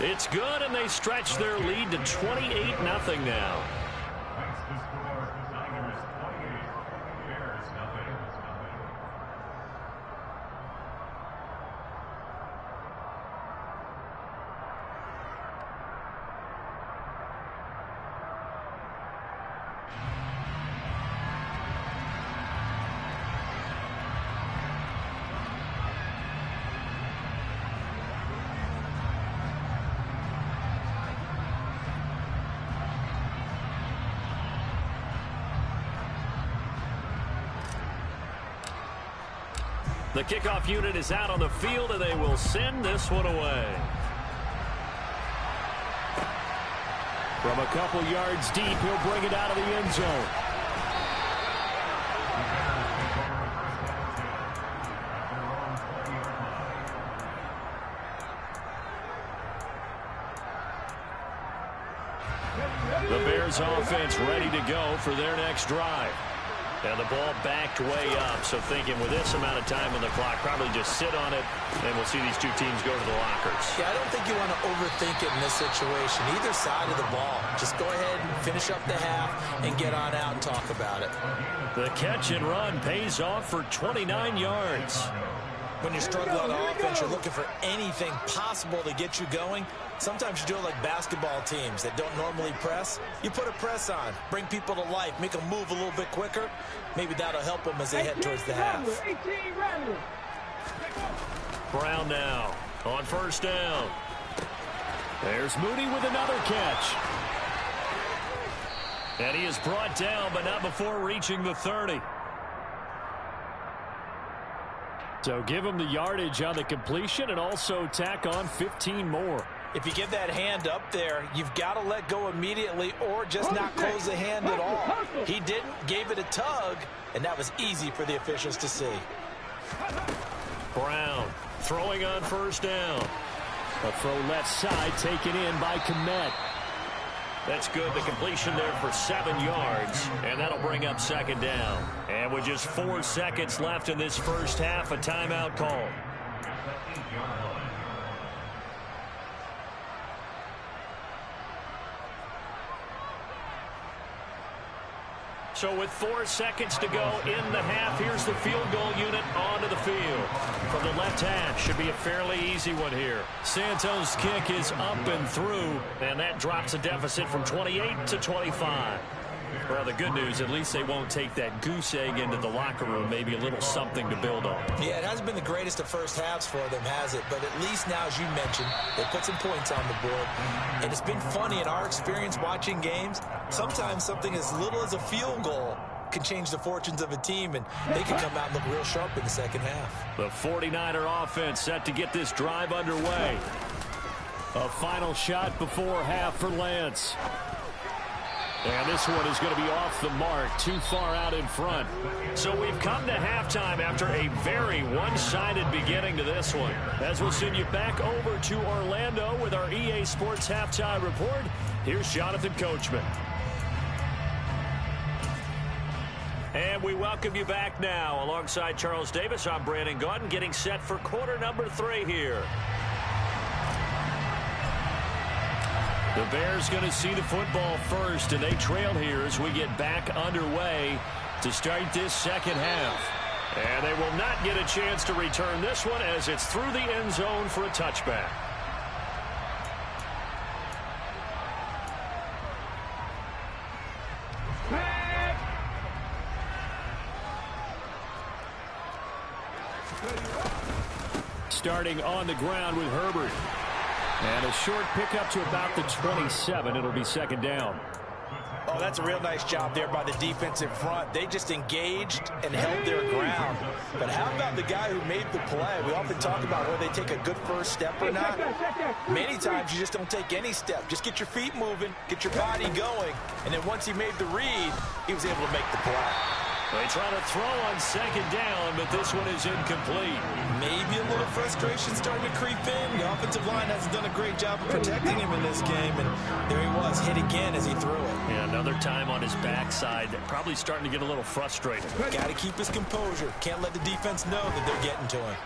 It's good, and they stretch their lead to 28-0 now. The kickoff unit is out on the field, and they will send this one away. From a couple yards deep, he'll bring it out of the end zone. The Bears offense ready to go for their next drive. And the ball backed way up, so thinking with this amount of time on the clock, probably just sit on it, and we'll see these two teams go to the lockers. Yeah, I don't think you want to overthink it in this situation. Either side of the ball. Just go ahead and finish up the half and get on out and talk about it. The catch and run pays off for 29 yards. When you're struggling on offense, you're looking for anything possible to get you going. Sometimes you do it like basketball teams that don't normally press. You put a press on, bring people to life, make them move a little bit quicker. Maybe that'll help them as they head towards the half. Brown now on first down. There's Mooney with another catch. And he is brought down, but not before reaching the 30. So give him the yardage on the completion and also tack on 15 more. If you get that hand up there, you've got to let go immediately or just not close the hand at all. He didn't, gave it a tug, and that was easy for the officials to see. Brown throwing on first down. A throw left side taken in by Kmet. That's good. The completion there for 7 yards, and that'll bring up second down. And with just 4 seconds left in this first half, a timeout call. So with 4 seconds to go in the half, here's the field goal unit onto the field. From the left half, should be a fairly easy one here. Santos' kick is up and through, and that drops a deficit from 28 to 25. Well, the good news, at least they won't take that goose egg into the locker room. Maybe a little something to build on. Yeah, it hasn't been the greatest of first halves for them, has it? But at least now, as you mentioned, they put some points on the board. And it's been funny in our experience watching games. Sometimes something as little as a field goal can change the fortunes of a team, and they can come out and look real sharp in the second half. The 49er offense set to get this drive underway. A final shot before half for Lance. And this one is going to be off the mark, too far out in front. So we've come to halftime after a very one-sided beginning to this one. As we'll send you back over to Orlando with our EA Sports Halftime Report, here's Jonathan Coachman. And we welcome you back now. Alongside Charles Davis, I'm Brandon Gaudin, getting set for quarter number 3 here. The Bears going to see the football first, and they trail here as we get back underway to start this second half. And they will not get a chance to return this one as it's through the end zone for a touchback. Starting on the ground with Herbert. And a short pickup to about the 27. It'll be second down. Oh, that's a real nice job there by the defense in front. They just engaged and held their ground. But how about the guy who made the play? We often talk about whether they take a good first step or not. Many times you just don't take any step. Just get your feet moving, get your body going. And then once he made the read, he was able to make the play. They try to throw on second down, but this one is incomplete. Maybe a little frustration starting to creep in. The offensive line hasn't done a great job of protecting him in this game, and there he was, hit again as he threw it. Yeah, another time on his backside, probably starting to get a little frustrated. Got to keep his composure. Can't let the defense know that they're getting to him.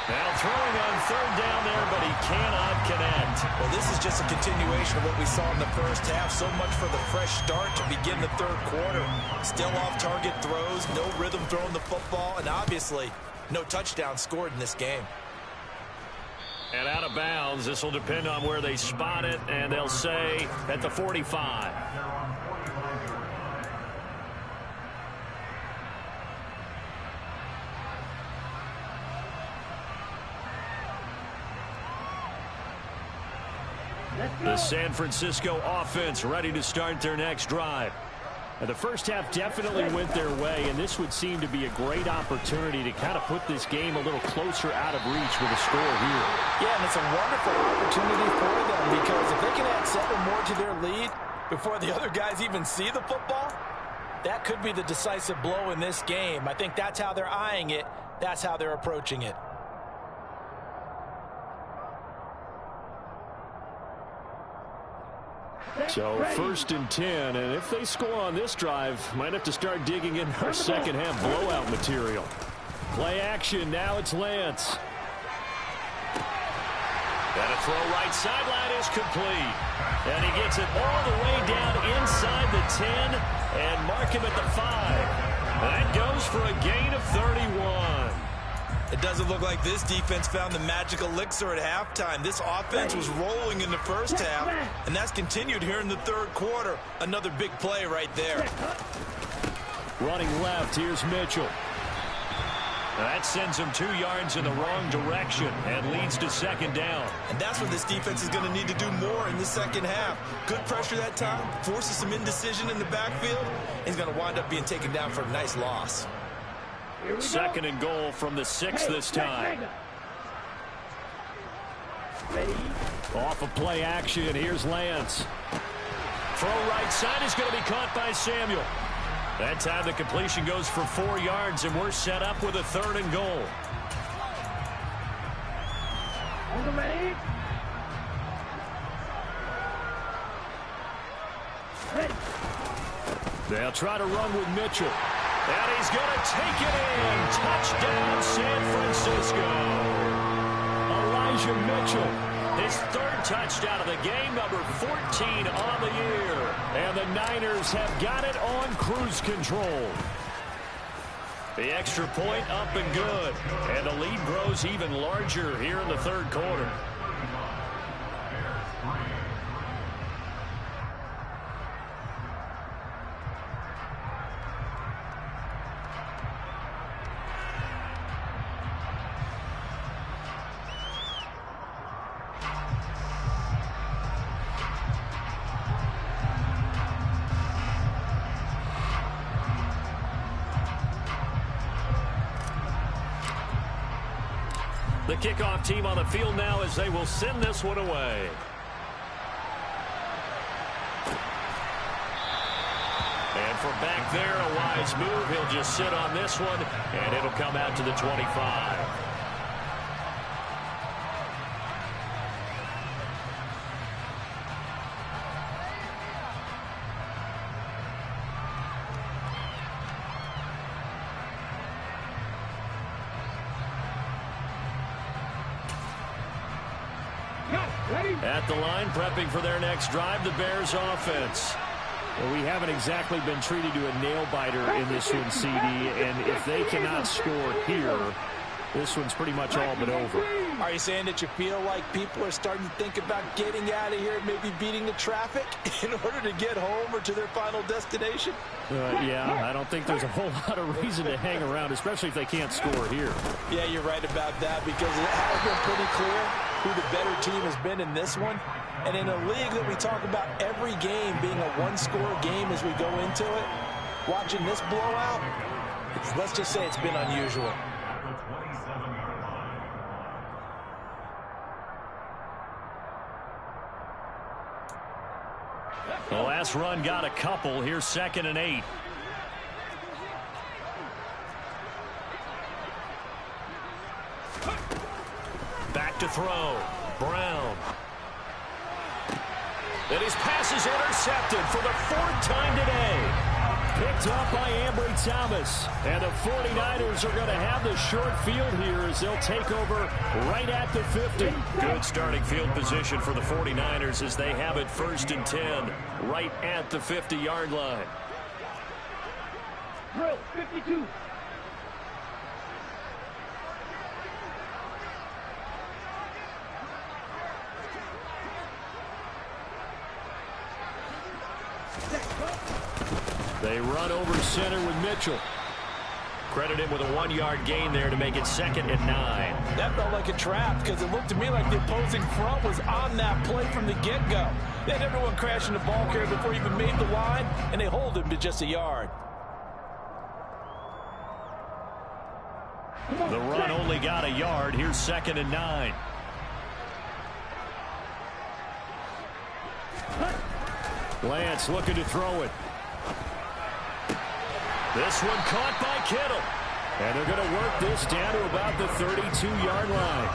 Now throwing on third down there, but he cannot connect. Well, this is just a continuation of what we saw in the first half. So much for the fresh start to begin the third quarter. Still off-target throws, no rhythm throwing the football, and obviously no touchdown scored in this game. And out of bounds, this will depend on where they spot it, and they'll say at the 45. The San Francisco offense ready to start their next drive. And the first half definitely went their way, and this would seem to be a great opportunity to kind of put this game a little closer out of reach with a score here. Yeah, and it's a wonderful opportunity for them, because if they can add 7 more to their lead before the other guys even see the football, that could be the decisive blow in this game. I think that's how they're eyeing it. That's how they're approaching it. So 1st and 10, and if they score on this drive, might have to start digging in our second half blowout material. Play action, now it's Lance. And a throw right sideline is complete. And he gets it all the way down inside the 10 and mark him at the 5. That goes for a gain of 31. It doesn't look like this defense found the magic elixir at halftime. This offense was rolling in the first half, and that's continued here in the third quarter. Another big play right there. Running left, here's Mitchell. That sends him 2 yards in the wrong direction and leads to second down. And that's what this defense is going to need to do more in the second half. Good pressure that time, forces some indecision in the backfield. He's going to wind up being taken down for a nice loss. 2nd and goal from the 6 this time. Off of play action, here's Lance. Throw right side is going to be caught by Samuel. That time the completion goes for 4 yards, and we're set up with a 3rd and goal. They'll try to run with Mitchell. And he's going to take it in. Touchdown, San Francisco. Elijah Mitchell, his 3rd touchdown of the game, number 14 on the year. And the Niners have got it on cruise control. The extra point up and good. And the lead grows even larger here in the third quarter. The kickoff team on the field now as they will send this one away. And from back there, a wise move. He'll just sit on this one, and it'll come out to the 25. At the line, prepping for their next drive, the Bears offense. Well, we haven't exactly been treated to a nail-biter in this one, CD, and if they cannot score here, this one's pretty much all but over. Are you saying that you feel like people are starting to think about getting out of here and maybe beating the traffic in order to get home or to their final destination? Yeah, I don't think there's a whole lot of reason to hang around, especially if they can't score here. Yeah, you're right about that, because it has been pretty clear who the better team has been in this one. And in a league that we talk about every game being a one-score game as we go into it, watching this blowout, let's just say it's been unusual. The last run got a couple. Here's 2nd and 8. Back to throw. Brown. And his pass is intercepted for the 4th time today. Picked up by Ambry Thomas. And the 49ers are going to have the short field here as they'll take over right at the 50. Good starting field position for the 49ers as they have it 1st and 10 right at the 50-yard line. Drill 52. They run over center with Mitchell. Credit him with a 1-yard gain there to make it 2nd and 9. That felt like a trap because it looked to me like the opposing front was on that play from the get-go. They had everyone crashing the ball carrier before he even made the line, and they hold him to just a yard. The run only got a yard. Here's 2nd and 9. Lance looking to throw it. This one caught by Kittle. And they're going to work this down to about the 32-yard line.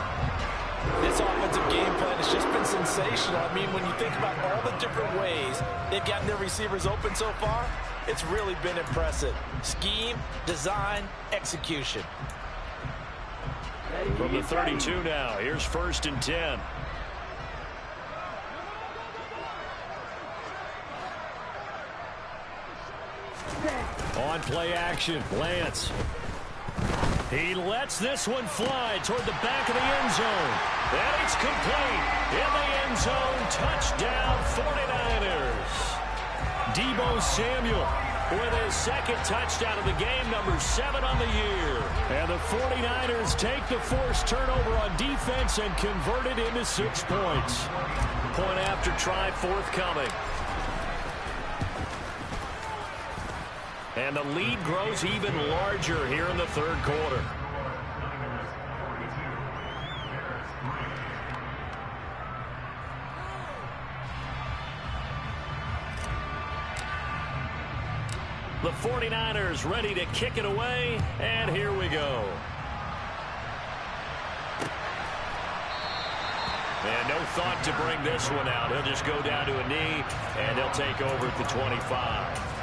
This offensive game plan has just been sensational. I mean, when you think about all the different ways they've gotten their receivers open so far, it's really been impressive. Scheme, design, execution. From the 32 now, here's 1st and 10. On play action, Lance. He lets this one fly toward the back of the end zone. And it's complete. In the end zone, touchdown 49ers. Deebo Samuel with his 2nd touchdown of the game, number 7 on the year. And the 49ers take the forced turnover on defense and convert it into 6 points. Point after try forthcoming. And the lead grows even larger here in the 3rd quarter. The 49ers ready to kick it away, and here we go. And no thought to bring this one out. He'll just go down to a knee, and they'll take over at the 25.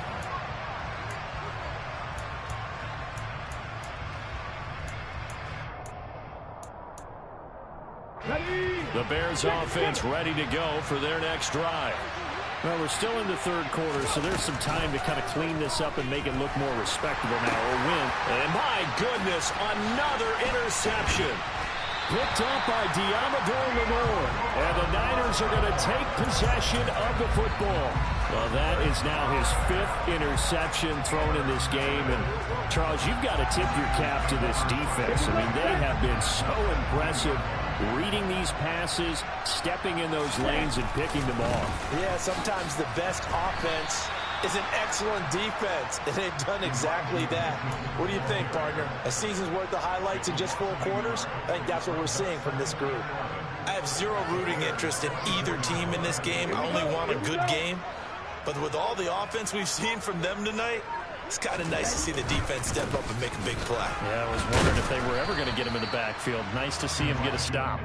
The Bears offense ready to go for their next drive. Well, we're still in the 3rd quarter, so there's some time to kind of clean this up and make it look more respectable now, or win. And my goodness, another interception. Picked up by Diamador Lenore. And the Niners are going to take possession of the football. Well, that is now his 5th interception thrown in this game. And, Charles, you've got to tip your cap to this defense. I mean, they have been so impressive reading these passes, stepping in those lanes, and picking them off. Yeah, sometimes the best offense is an excellent defense, and they've done exactly that. What do you think, partner? A season's worth of highlights in just 4 quarters? I think that's what we're seeing from this group. I have zero rooting interest in either team in this game. I only want a good game. But with all the offense we've seen from them tonight, it's kind of nice to see the defense step up and make a big play. Yeah, I was wondering if they were ever going to get him in the backfield. Nice to see him get a stop.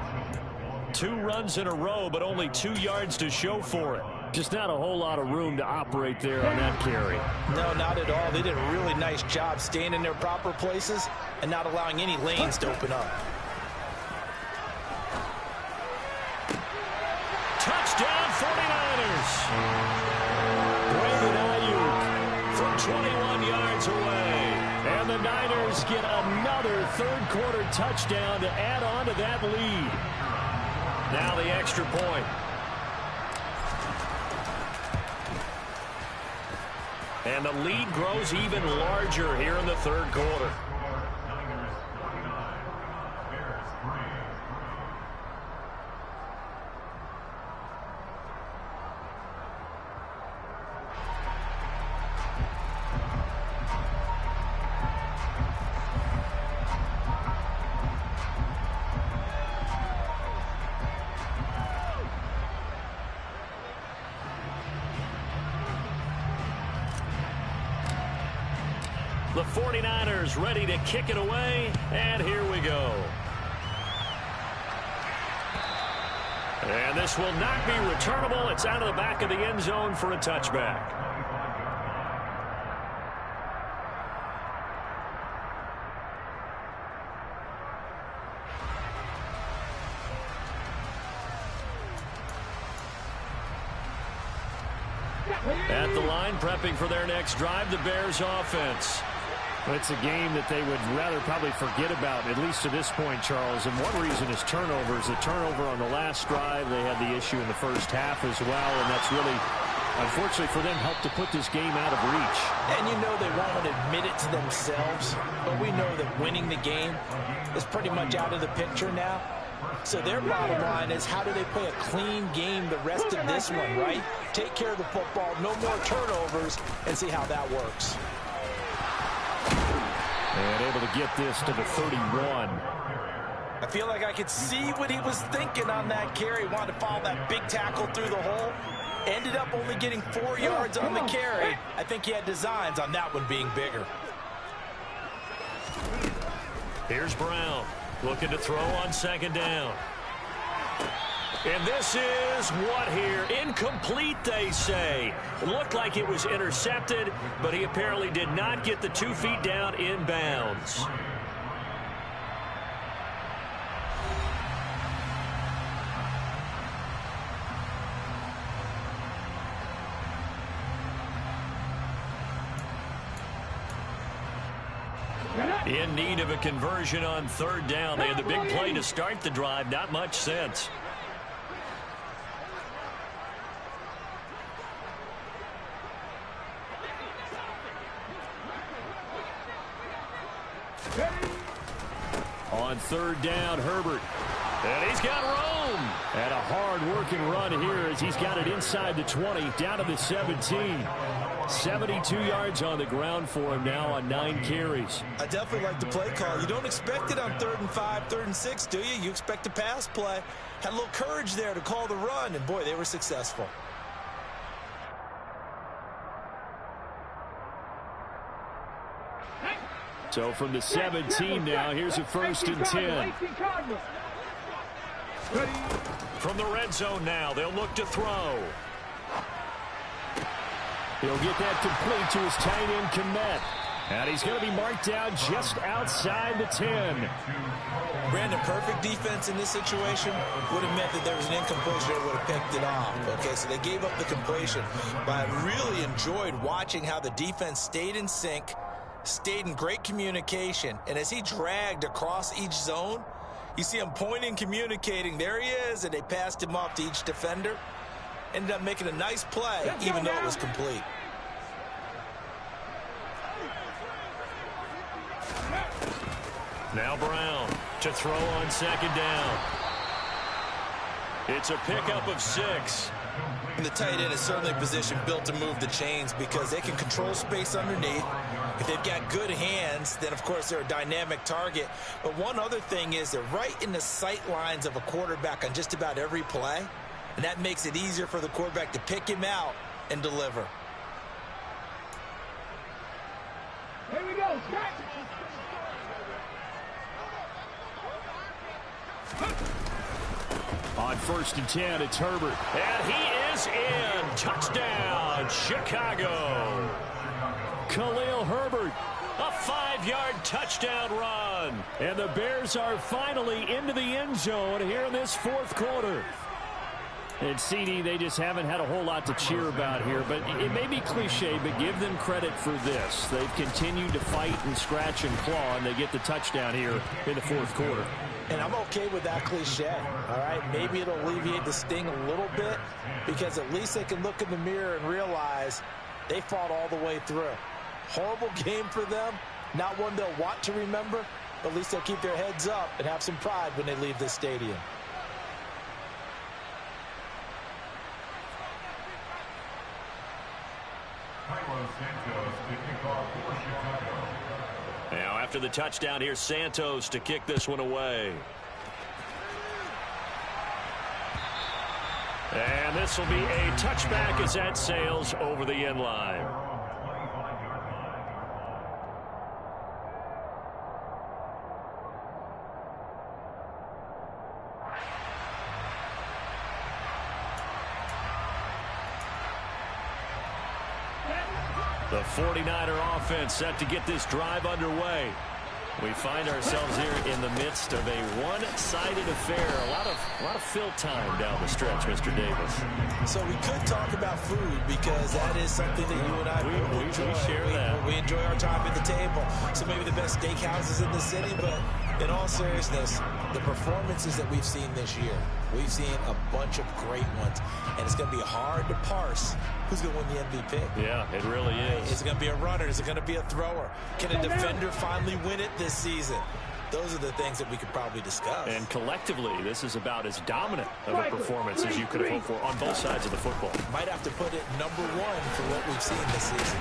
2 runs in a row, but only 2 yards to show for it. Just not a whole lot of room to operate there on that carry. No, not at all. They did a really nice job staying in their proper places and not allowing any lanes to open up. Touchdown 49ers. Brandon Ayuk from 21 yards away. And the Niners get another 3rd quarter touchdown to add on to that lead. Now the extra point. And the lead grows even larger here in the 3rd quarter. The 49ers ready to kick it away, and here we go. And this will not be returnable. It's out of the back of the end zone for a touchback. At the line, prepping for their next drive, the Bears offense. Well, it's a game that they would rather probably forget about, at least to this point, Charles. And one reason is turnovers. The turnover on the last drive, they had the issue in the first half as well, and that's really, unfortunately for them, helped to put this game out of reach. And you know they won't admit it to themselves, but we know that winning the game is pretty much out of the picture now. So their bottom line is, how do they play a clean game the rest of this one, right? Take care of the football, no more turnovers, and see how that works. And able to get this to the 31. I feel like I could see what he was thinking on that carry. Wanted to follow that big tackle through the hole. Ended up only getting 4 yards on the carry. I think he had designs on that one being bigger. Here's Brown, looking to throw on second down. And this is what here? Incomplete, they say. It looked like it was intercepted, but he apparently did not get the 2 feet down in bounds. In need of a conversion on third down. They had the big play to start the drive. Not much sense. On third down, Herbert. And he's got room. And a hard-working run here as he's got it inside the 20, down to the 17. 72 yards on the ground for him now on 9 carries. I definitely like the play call. You don't expect it on 3rd and 5, 3rd and 6, do you? You expect a pass play. Had a little courage there to call the run, and boy, they were successful. So from the 17 now, here's a 1st and 10. From the red zone now, they'll look to throw. He'll get that complete to his tight end, Kmet. And he's going to be marked down just outside the 10. Brandon, perfect defense in this situation would have meant that there was an incompletion that would have picked it off. Okay, so they gave up the completion. But I really enjoyed watching how the defense stayed in sync, stayed in great communication, and as he dragged across each zone, you see him pointing, communicating. There he is, and they passed him off to each defender. Ended up making a nice play, even though it was complete. Now Brown to throw on second down. It's a pickup of 6. And the tight end is certainly a position built to move the chains because they can control space underneath. If they've got good hands, then, of course, they're a dynamic target. But one other thing is they're right in the sight lines of a quarterback on just about every play. And that makes it easier for the quarterback to pick him out and deliver. Here we go. On 1st and 10, it's Herbert. And he is in. Touchdown, Chicago. Khalil Herbert. A 5-yard touchdown run. And the Bears are finally into the end zone here in this 4th quarter. And CD, they just haven't had a whole lot to cheer about here. But it may be cliche, but give them credit for this. They've continued to fight and scratch and claw, and they get the touchdown here in the 4th quarter. And I'm okay with that cliche, all right? Maybe it'll alleviate the sting a little bit because at least they can look in the mirror and realize they fought all the way through. Horrible game for them, not one they'll want to remember, but at least they'll keep their heads up and have some pride when they leave this stadium. Now after the touchdown, here's Santos to kick this one away. And this will be a touchback as that sails over the end line. The 49er offense set to get this drive underway. We find ourselves here in the midst of a one-sided affair. A lot of fill time down the stretch, Mr. Davis. So we could talk about food because that is something that you and I enjoy. We share that. We enjoy our time at the table. So maybe the best steakhouses in the city, but in all seriousness, the performances that we've seen this year, we've seen a bunch of great ones, and it's going to be hard to parse who's going to win the MVP. Yeah, it really is. Is it going to be a runner? Is it going to be a thrower? Can a defender finally win it this season? Those are the things that we could probably discuss. And collectively, this is about as dominant of a performance as you could have hoped for on both sides of the football. Might have to put it #1 for what we've seen this season.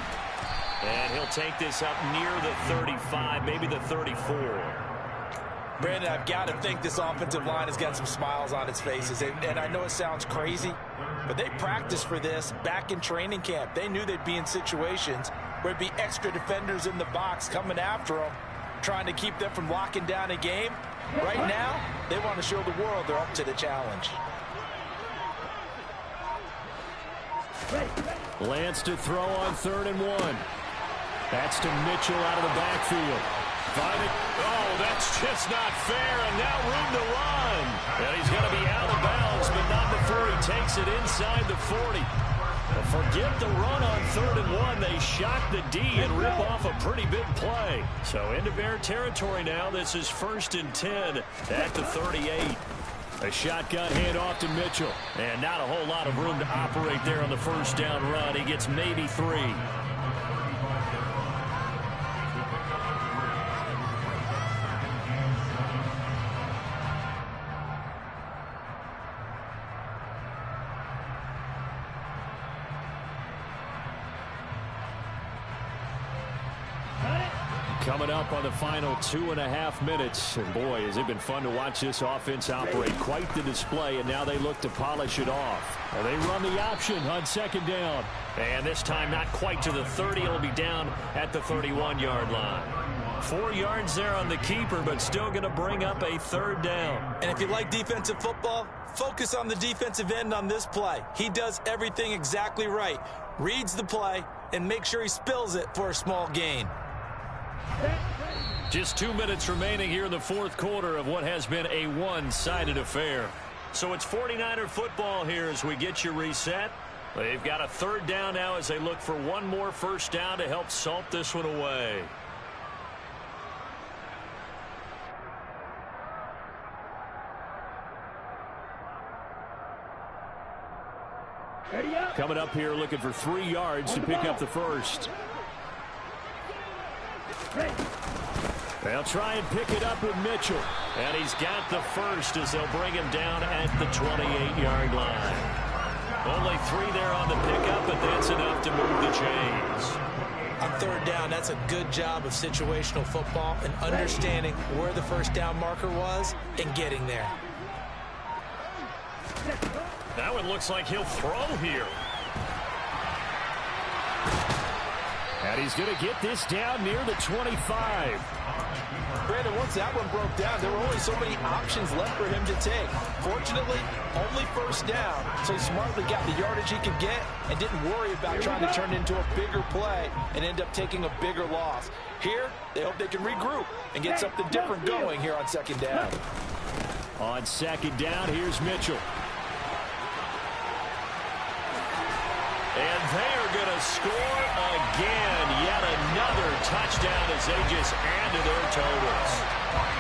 And he'll take this up near the 35, maybe the 34. Brandon, I've got to think this offensive line has got some smiles on its faces. And I know it sounds crazy, but they practiced for this back in training camp. They knew they'd be in situations where there'd be extra defenders in the box coming after them, trying to keep them from locking down a game. Right now, they want to show the world they're up to the challenge. Lance to throw on 3rd and 1. That's to Mitchell out of the backfield. Oh, that's just not fair, and now room to run. And he's going to be out of bounds, but not before he takes it inside the 40. But forget the run on 3rd and 1. They shock the D and rip off a pretty big play. So into Bear territory now. This is 1st and 10 at the 38. A shotgun handoff to Mitchell. And not a whole lot of room to operate there on the 1st down run. He gets maybe 3. Coming up on the final 2.5 minutes. And boy, has it been fun to watch this offense operate. Quite the display, and now they look to polish it off. Well, they run the option on 2nd down. And this time not quite to the 30. It'll be down at the 31-yard line. 4 yards there on the keeper, but still going to bring up a 3rd down. And if you like defensive football, focus on the defensive end on this play. He does everything exactly right. Reads the play and makes sure he spills it for a small gain. Just 2 minutes remaining here in the 4th quarter of what has been a one-sided affair. So it's 49er football here as we get you reset. They've got a 3rd down now as they look for one more 1st down to help salt this one away. Coming up here looking for 3 yards to pick up the 1st. They'll try and pick it up with Mitchell. And he's got the 1st as they'll bring him down at the 28-yard line. Only 3 there on the pickup, but that's enough to move the chains. On 3rd down, that's a good job of situational football and understanding where the 1st down marker was and getting there. Now it looks like he'll throw here. And he's going to get this down near the 25. Brandon, once that one broke down, there were only so many options left for him to take. Fortunately, only 1st down, so he smartly got the yardage he could get and didn't worry about trying to turn it into a bigger play and end up taking a bigger loss. Here, they hope they can regroup and get something different going here on 2nd down. On 2nd down, here's Mitchell. And they are going to score again. Yet another touchdown as they just add to their totals.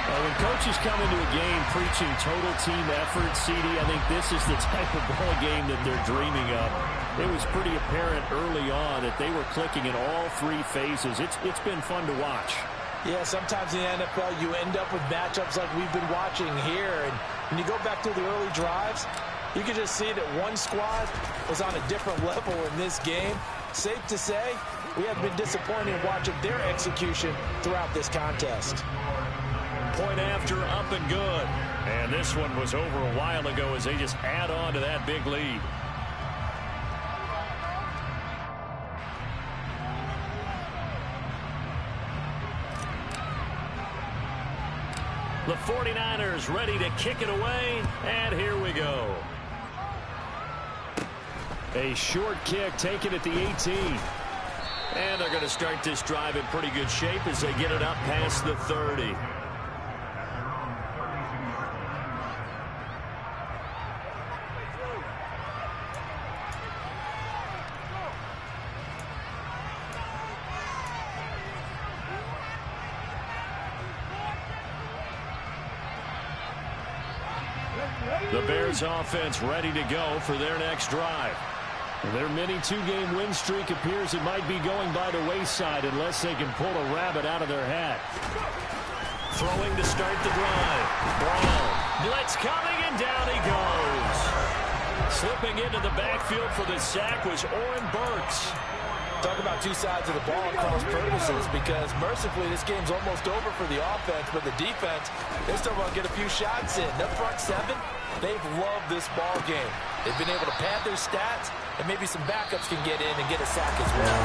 Well, when coaches come into a game preaching total team effort, CD, I think this is the type of ball game that they're dreaming of. It was pretty apparent early on that they were clicking in all 3 phases. It's been fun to watch. Yeah, sometimes in the NFL you end up with matchups like we've been watching here. And when you go back to the early drives, you can just see that one squad was on a different level in this game. Safe to say, we have been disappointed in watching their execution throughout this contest. Point after, up and good. And this one was over a while ago as they just add on to that big lead. The 49ers ready to kick it away, and here we go. A short kick taken at the 18. And they're going to start this drive in pretty good shape as they get it up past the 30. The Bears offense ready to go for their next drive. Their mini two-game win streak appears it might be going by the wayside unless they can pull a rabbit out of their hat. Throwing to start the drive. Brown. Blitz coming, and down he goes. Slipping into the backfield for the sack was Oren Burks. Talk about two sides of the ball at cross purposes, because mercifully this game's almost over for the offense, but the defense, they still want to get a few shots in. Their front seven, they've loved this ball game. They've been able to pad their stats, and maybe some backups can get in and get a sack as well.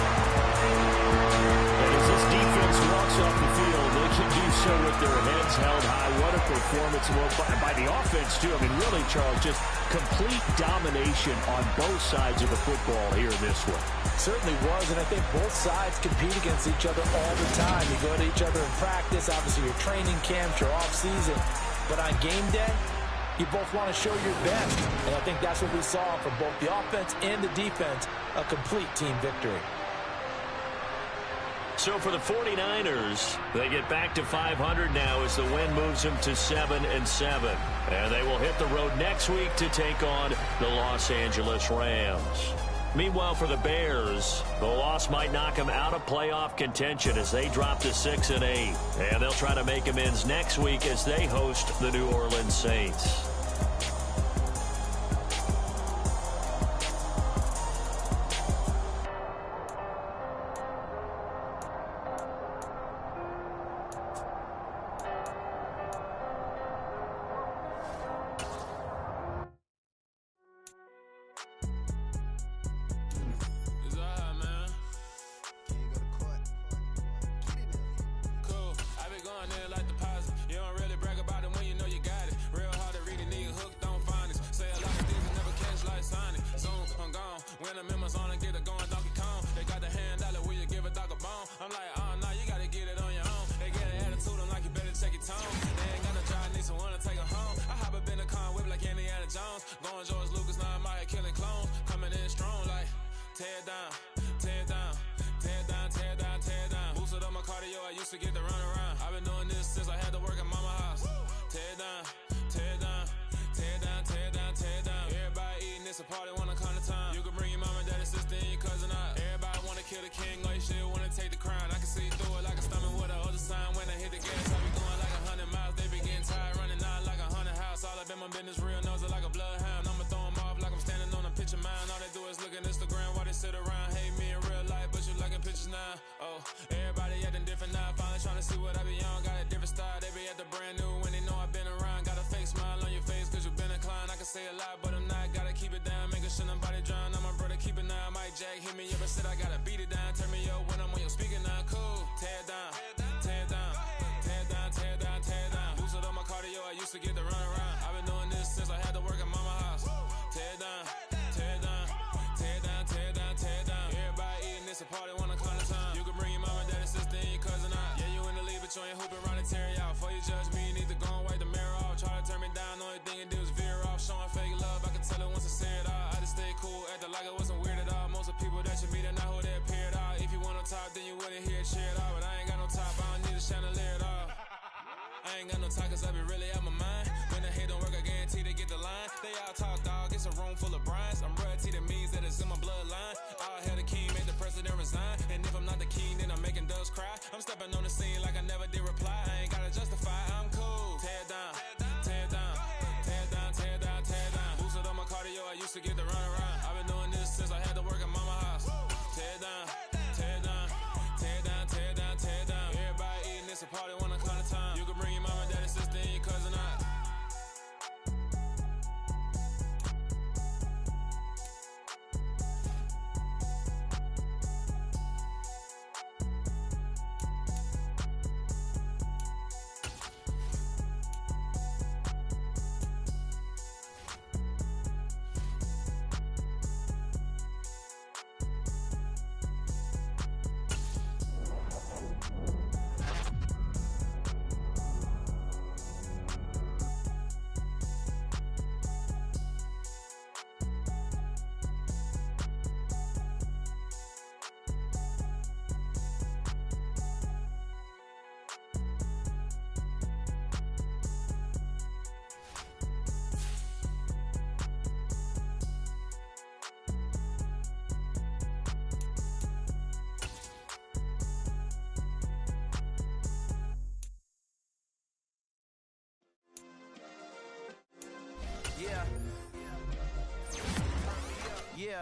And as this defense walks off the field, they can do so with their heads held high. What a performance by the offense, too. I mean, really, Charles, just complete domination on both sides of the football here in this one. Certainly was, and I think both sides compete against each other all the time. You go to each other in practice, obviously your training camps, your off-season, but on game day, you both want to show your best, and I think that's what we saw from both the offense and the defense, a complete team victory. So for the 49ers, they get back to 500 now as the win moves them to 7-7. And they will hit the road next week to take on the Los Angeles Rams. Meanwhile, for the Bears, the loss might knock them out of playoff contention as they drop to 6-8. And they'll try to make amends next week as they host the New Orleans Saints.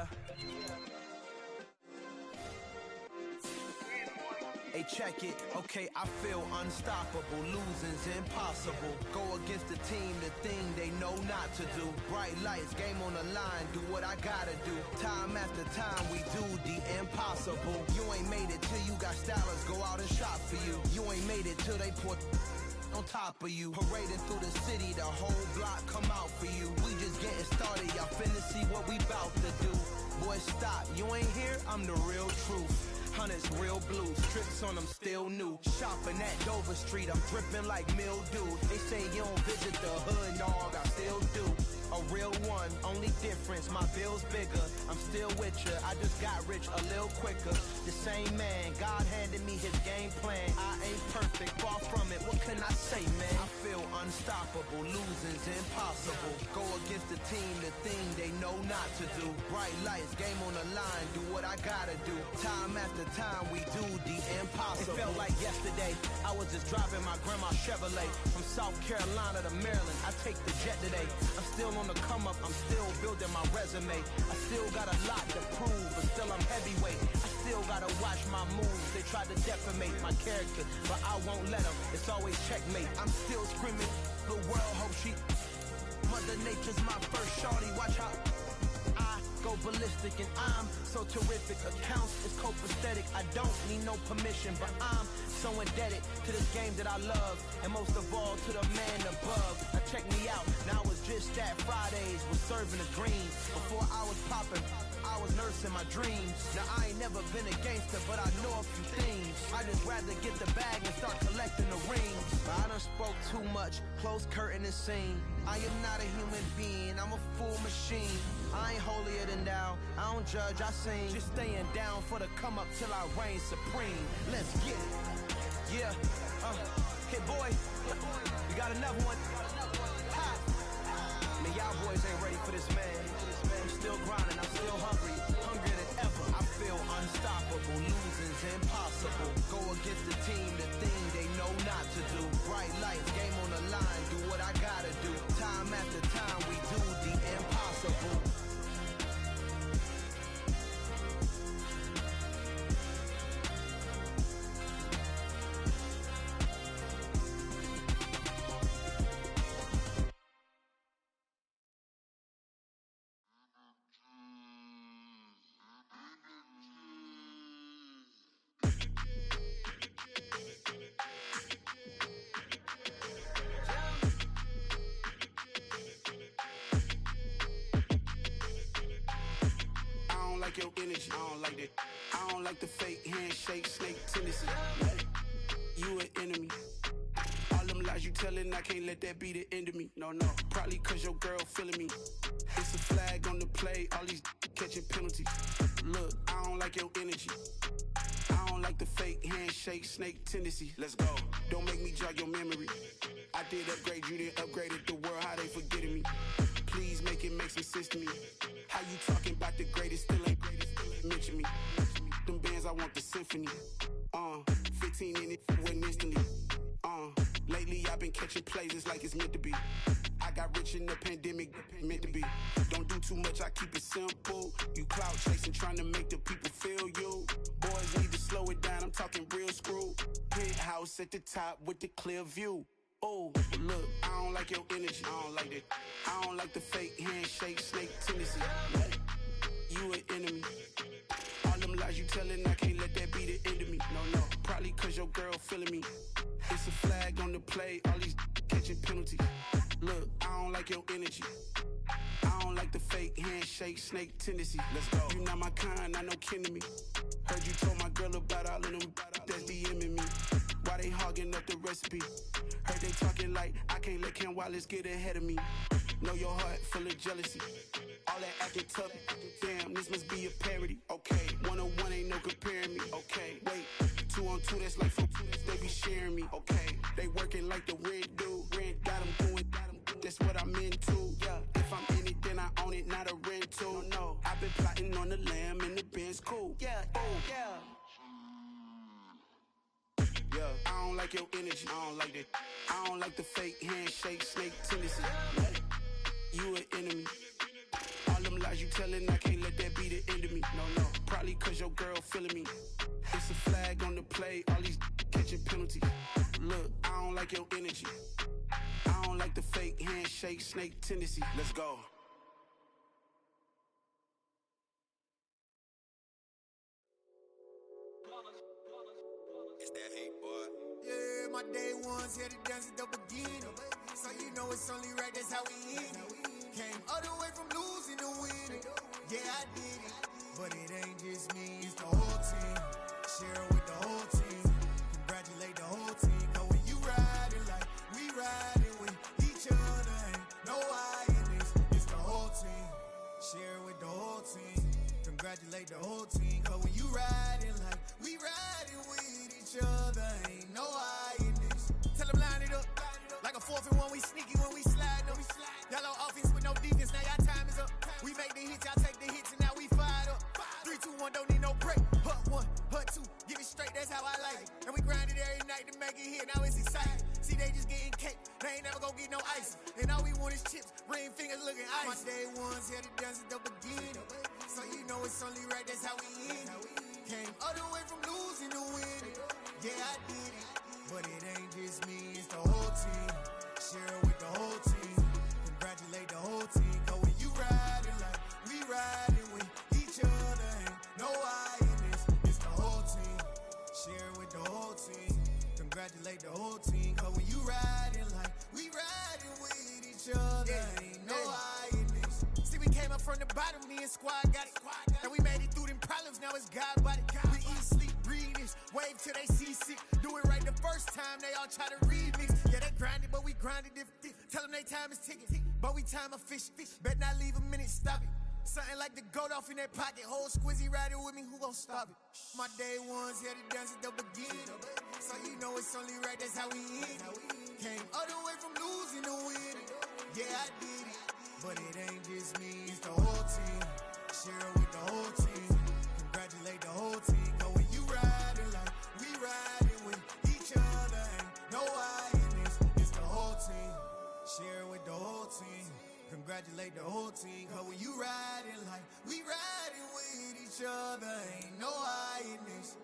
Yeah. Hey, check it. Okay, I feel unstoppable. Losing's impossible. Go against the team, the thing they know not to do. Bright lights, game on the line, do what I gotta do. Time after time, we do the impossible. You ain't made it till you got stylers go out and shop for you. You ain't made it till they put on top of you. Parading through the city, the whole block come out for you. We just getting started, y'all finna see what we bout to do. Boy, stop, you ain't here, I'm the real truth. Hunters, real blues, strips on them still new. Shopping at Dover Street, I'm dripping like mildew. They say you don't visit the hood, dog, I still do. A real one, only difference, my bill's bigger. I'm still with ya, I just got rich a little quicker. The same man, God handed me his game plan. I ain't perfect, far from it, what can I say, man? I feel unstoppable, losing's impossible. Go against the team, the thing they know not to do. Bright lights, game on the line, do what I gotta do. Time after time, we do the impossible. It felt like yesterday, I was just driving my grandma's Chevrolet. From South Carolina to Maryland, I take the jet today. I'm still on the come up, I'm still building my resume. I still got a lot to prove, but still I'm heavyweight. I still gotta watch my moves, they try to defamate my character, but I won't let them, it's always checkmate. I'm still screaming, the world hope she Mother Nature's my first shorty, watch how I go ballistic and I'm so terrific. Accounts is copacetic, I don't need no permission, but I'm so indebted to this game that I love, and most of all to the man above. Now check me out, now it's just that Fridays was serving the green. Before I was popping, I was nursing my dreams. Now I ain't never been a gangster, but I know a few things. I just rather get the bag and start collecting the rings. But I done spoke too much, close curtain and scene. I am not a human being, I'm a full machine. I ain't holier than thou, I don't judge, I sing. Just staying down for the come up till I reign supreme. Let's get it. Yeah, hit boy, we got another one. Ha! Man, y'all boys ain't ready for this, man. I'm still grinding, I'm still hungry, hungrier than ever. I feel unstoppable, losing's impossible. Go against the team, the thing they know not to do. Bright lights, game on the line, do what I gotta do. Time after time, we do the impossible. Your energy, I don't like that. I don't like the fake handshake, snake tendency. You an enemy. All them lies you telling, I can't let that be the end of me. No, probably cause your girl feeling me. It's a flag on the play, all these catching penalties. Look, I don't like your energy. I don't like the fake handshake, snake tendency. Let's go. Don't make me jog your memory. I did upgrade, you didn't upgrade it. The world, how they forgetting me. Please make it make some sense to me. How you talking about the greatest, still ain't greatest, mention me. Them bands, I want the symphony. 15 in it, went instantly. Lately I've been catching plays, it's like it's meant to be. I got rich in the pandemic, meant to be. Don't do too much, I keep it simple. You clout chasing, trying to make the people feel you. Boys need to slow it down, I'm talking real screw. Penthouse at the top with the clear view. Oh, look, I don't like your energy, I don't like that. I don't like the fake handshake, snake tendency. You an enemy. All them lies you telling, I can't let that be the end of me. No, probably cause your girl feeling me. It's a flag on the play, all these catching penalties. Look, I don't like your energy. I don't like the fake handshake, snake tendency. Let's go. You not my kind, not no kin to me. Heard you told my girl about all of them that's DMing me. Why they hogging up the recipe? Heard they talking like I can't let Ken Wallace get ahead of me. Know your heart full of jealousy. All that acting tough. Damn, this must be a parody. Okay, 101 ain't no comparing me. Okay, wait, 2 on 2 that's like 4 they be sharing me. Okay, they working like the red dude. Rent got them going. That's what I'm into. Yeah, if I'm in it, then I own it, not a rental. No, I've been plotting on the lamb and the Benz cool. Yeah, oh yeah. Yeah, I don't like your energy, I don't like that. I don't like the fake handshake, snake tendency. You an enemy. All them lies you telling, I can't let that be the Probably cause your girl feeling me. It's a flag on the play, all these catching penalties. Look, I don't like your energy. I don't like the fake handshake, snake tendency. Let's go. It's that hate, boy. Yeah, my day ones here to dance at the beginning. So you know it's only right, that's how we end it. Came all the way from losing to winning. Yeah, I did it. But it ain't just me, it's the whole team. Share with the whole team. Congratulate the whole team. Cause when you riding like we riding with each other, ain't no I in this. It's the whole team. Share with the whole team. Congratulate the whole team. Cause when you riding like we riding with each other, ain't no I in this. Tell them line it up. Like a 4th and 1, we sneaky when we slide them. Yellow offense with no defense, now y'all time is up. We make the hits, y'all take the hits, and now we fired up. 3, 2, 1, don't need no break. Hut 1, hut 2, give it straight, that's how I like it. And we grind it every night to make it hit, now it's exciting. See, they just getting cake, they ain't never gonna get no ice. And all we want is chips, ring fingers looking ice. My day ones here to dance at the beginning. So you know it's only right, that's how we end it. Came all the way from losing to winning. Yeah, I did it. But it ain't just me, it's the whole team. Share with the whole team. Congratulate the whole team. Cause when you riding like we riding with each other, ain't no I in this. It's the whole team. Share with the whole team. Congratulate the whole team. Cause when you riding like we riding with each other, ain't no I in this. See, we came up from the bottom, me and squad got it. And we made it through them problems, now it's God body. We eat, sleep, breathe this. Wave till they see sick. Do it right the first time, they all try to remix. Yeah, they grinded, but we grinded different. Tell them they time is ticking, but we time a fish. Bet not leave a minute, stop it. Something like the goat off in that pocket. Whole squizzy riding with me, who gon' stop it? My day ones here to dance at the beginning. So you know it's only right, that's how we end it. Came all the way from losing to winning. Yeah, I did it. But it ain't just me, it's the whole team. Share with the whole team. Congratulate the whole team. Cause when you riding like we riding with each other, ain't no I in this. It's the whole team. Share with the whole team. Congratulate the whole team. Cause when you riding like we riding with each other, ain't no I in this.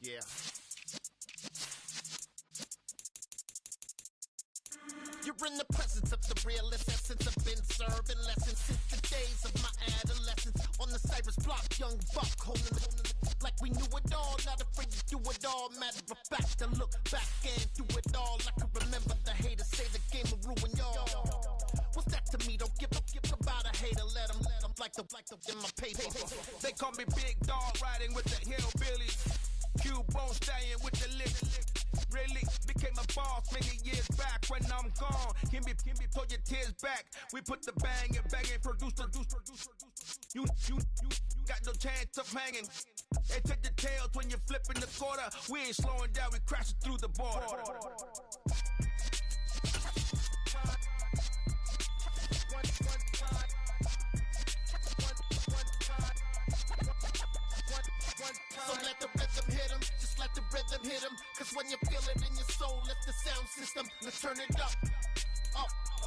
Yeah. You're in the presence of the realest essence. I've been serving lessons since the days of my adolescence. On the Cypress block, young buck holding it like we knew it all. Not afraid to do it all. Matter of fact, I look back and do it all. I can remember the haters say the game will ruin y'all. What's that to me? Don't give about a hater. Let them like the in my paper. They call me Big Dog, riding with the hillbillies. Q-Bone stallion with the lick. Really became a boss many years back. When I'm gone, can be pull your tears back. We put the bang and produce. You got no chance of hanging. They take the tails when you're flipping the quarter. We ain't slowing down, we crashing through the border. So let the rhythm hit him, just let the rhythm hit him. Cause when you feel it in your soul, lift the sound system. Let's turn it up,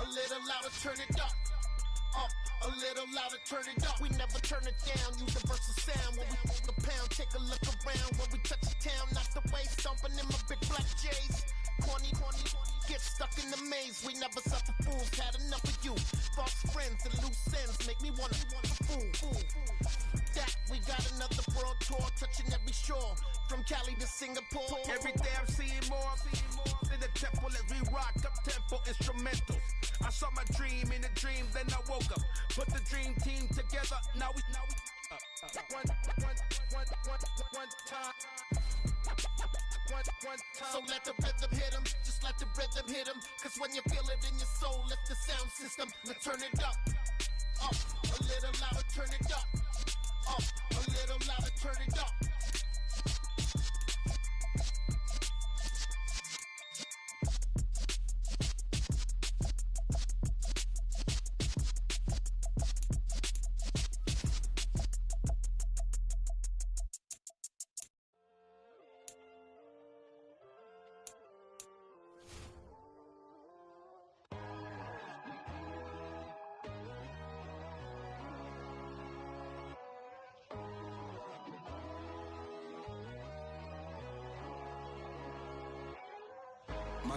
a little louder, turn it up. A little louder, turn it up. We never turn it down, universal sound. When we hold the pound, take a look around. When we touch the town, not the way, stomping in my big black J's. Corny, get stuck in the maze. We never suffer fools, had enough of you. False friends and loose ends make me wanna fool. That we got another world tour, touching every shore, from Cali to Singapore. Every day I'm seeing more in the temple as we rock up tempo instrumentals. I saw my dream in a dream, then I woke up. Put the dream team together, now we one time. So let the rhythm hit him, just let the rhythm hit him. Cause when you feel it in your soul, lift the sound system. Let's turn it up, a little louder, turn it up, a little louder, turn it up.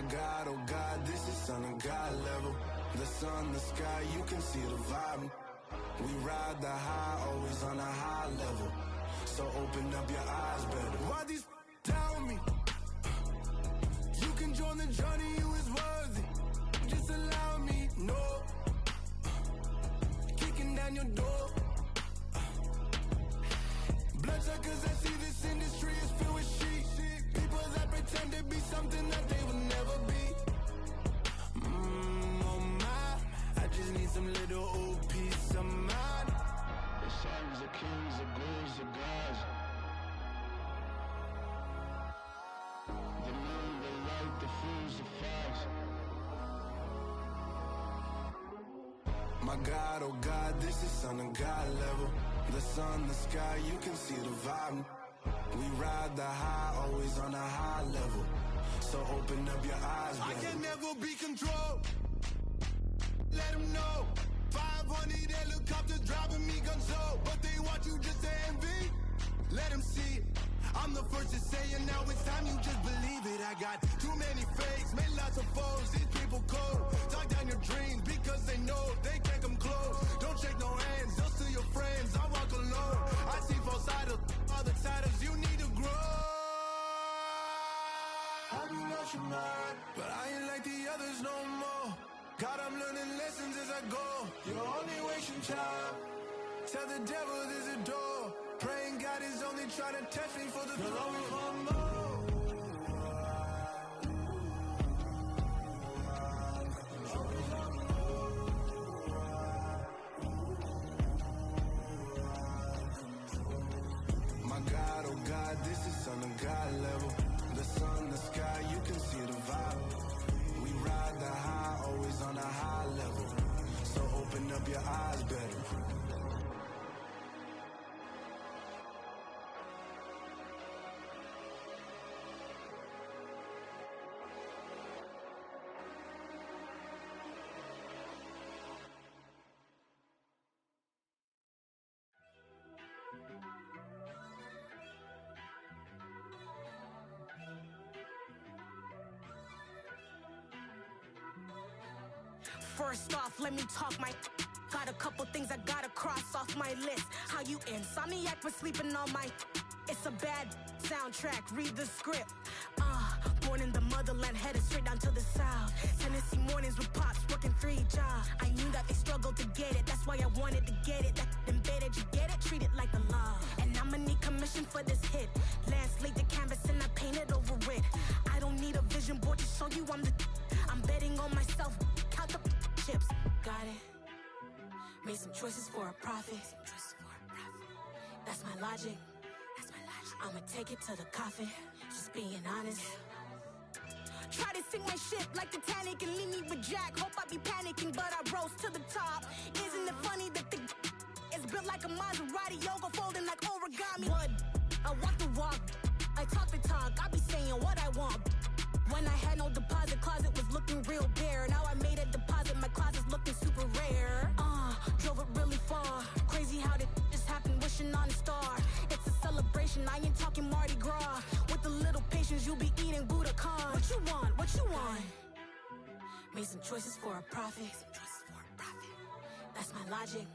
My God, oh God, this is son of God level. The sun, the sky, you can see the vibe. We ride the high, always on a high level. So open up your eyes better. Why these down me? You can join the journey, you is worthy. Just allow me, no. Kicking down your door. Bloodsuckers, I see this industry is filled with shit. People that pretend to be something that they will never be. Oh my, I just need some little old peace of mind. The sons of kings, the ghouls, the gods. The moon, the light, the fools, the facts. My God, oh God, this is son of God level. The sun, the sky, you can see the vibe. We ride the high, always on a high level. So open up your eyes, baby. I can never be controlled. Let them know. 500 helicopters driving me gonzo. But they want you just to envy. Let them see it. I'm the first to say it, now it's time you just believe it. I got too many fakes, made lots of foes. These people cold. Talk down your dreams because they know they can't come close. Don't shake no hands, those to your friends. I walk alone. I see both sides, other titles. You need to grow. Have you lost your mind? But I ain't like the others no more. God, I'm learning lessons as I go. You're only wasting time. Tell the devil there's a door. Praying God is only trying to test me for the glory for more. My God, oh God, this is son of God level. The sun, the sky, you can see the vibe. We ride the high, always on a high level. So open up your eyes better. First off, let me talk my. Got a couple things I gotta cross off my list. How you insomniac for sleeping on my. It's a bad soundtrack, read the script. Born in the motherland, headed straight down to the south. Tennessee mornings with pops, working 3 jobs. I knew that they struggled to get it, that's why I wanted to get it. That embedded, you get it, treat it like the law. And I'ma need commission for this hit. Lance laid the canvas and I painted over it. I don't need a vision board to show you I'm the. I'm betting on myself, count the chips. Got it. Made some choices for a profit. That's my logic. I'ma take it to the coffin. Just being honest. Try to sink my ship like Titanic and leave me with Jack. Hope I be panicking, but I rose to the top. Isn't it funny that the is built like a Maserati, yoga folding like origami? What? I walk the walk, I talk the talk. I be saying what I want. When I had no deposit, closet was looking real bare. Now I made a deposit, my closet's looking super rare. Drove it really far. Crazy how did just happen, wishing on a star. It's a celebration, I ain't talking Mardi Gras. With a little patience, you'll be eating Budokan. What you want? What you want? Made some choices for a profit. That's my logic.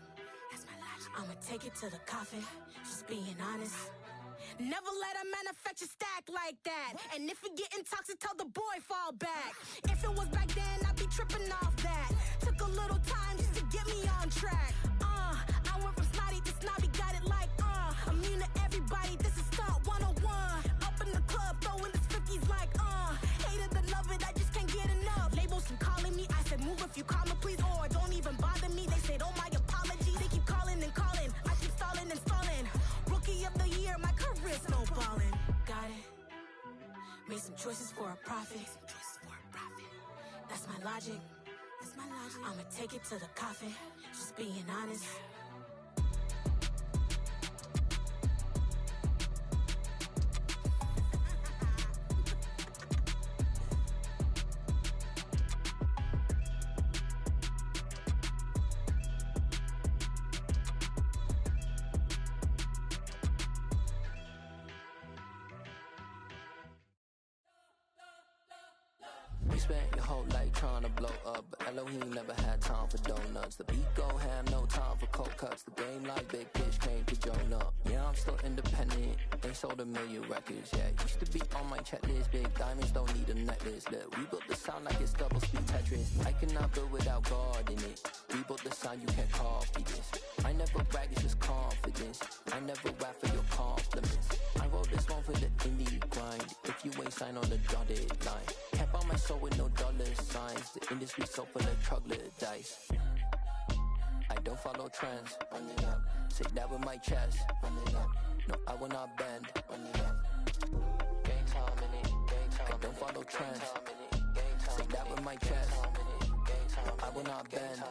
I'ma take it to the coffin. Just being honest. Never let a manufacture stack like that. And if it getting toxic, tell the boy fall back. If it was back then, I'd be tripping off that. Took a little time just to get me on track. I went from snotty to snobby, got it like immune to everybody, this is stunt 101. Up in the club, throwing the 50s like hate it and love it, I just can't get enough. Labels keep calling me, I said move if you call me please, or don't even bother me. They said oh my apologies, they keep calling and calling. I keep stalling and stalling. Rookie of the year, my career snowballing. Got it. Made some choices for a profit. That's my logic. I'ma take it to the coffin. Just being honest. You spent your whole life trying to blow up, but Elohim never had time for donuts. The beat go ham, no time for cold cuts. The game like Big Fish came to Jonah. Yeah, I'm still independent, ain't sold a million records yet. Used to be on my checklist, big diamonds don't need a necklace. Look, we built the sound like it's double speed Tetris. I cannot build without God in it. We built the sound, you can't copy this. I never brag, it's just confidence. I never rap for your compliments. I wrote this one for the indie grind. If you ain't signed on the dotted line, can't buy my soul with no dollar signs. The industry so full of troglodytes. I don't follow trends. Run it up. Say that with my chest. Run it up. No, I will not bend. Run it up. Gang time in it. Gang time. I don't follow trends. Say that with my chest. No, I will not bend.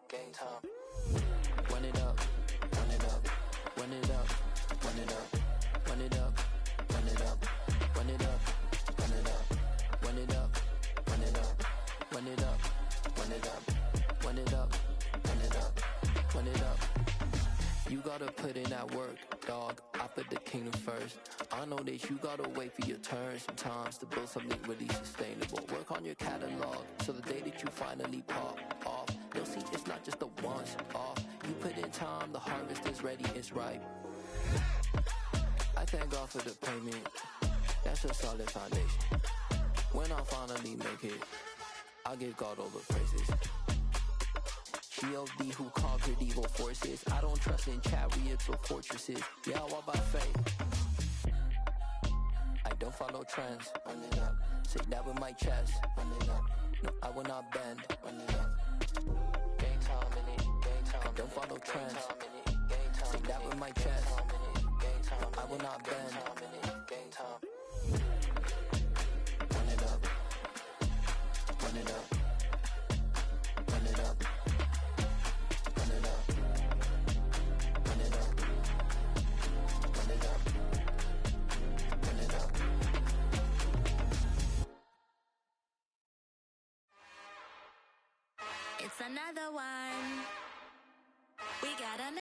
Gang time. Run it up. Run it up. Run it up. Run it up. Run it up. Run it up. Run it up. Run it up. Run it up. Run it up. Run it up. Run it up. Run it up. Run it up. Run it up. You gotta put in that work, dog. I put the kingdom first. I know that you gotta wait for your turn sometimes to build something really sustainable. Work on your catalog, so the day that you finally pop off, you'll see it's not just a once off. You put in time, the harvest is ready, it's ripe. I thank God for the payment. That's a solid foundation. When I finally make it, I'll give God all the praises. G.O.D. who conquered evil forces. I don't trust in chariots or fortresses. Yeah, I walk by faith. I don't follow trends. Run it up. Say that with my chest. Run it up. No, I will not bend. Run it up. Gang time in it. Gang time. I don't follow trends. Say that with my chest. No, I will not bend. Gang time. Run it up. Run it up. Run it up. Run it up. Run it up. Run it up. Run it up. It's another one. We got a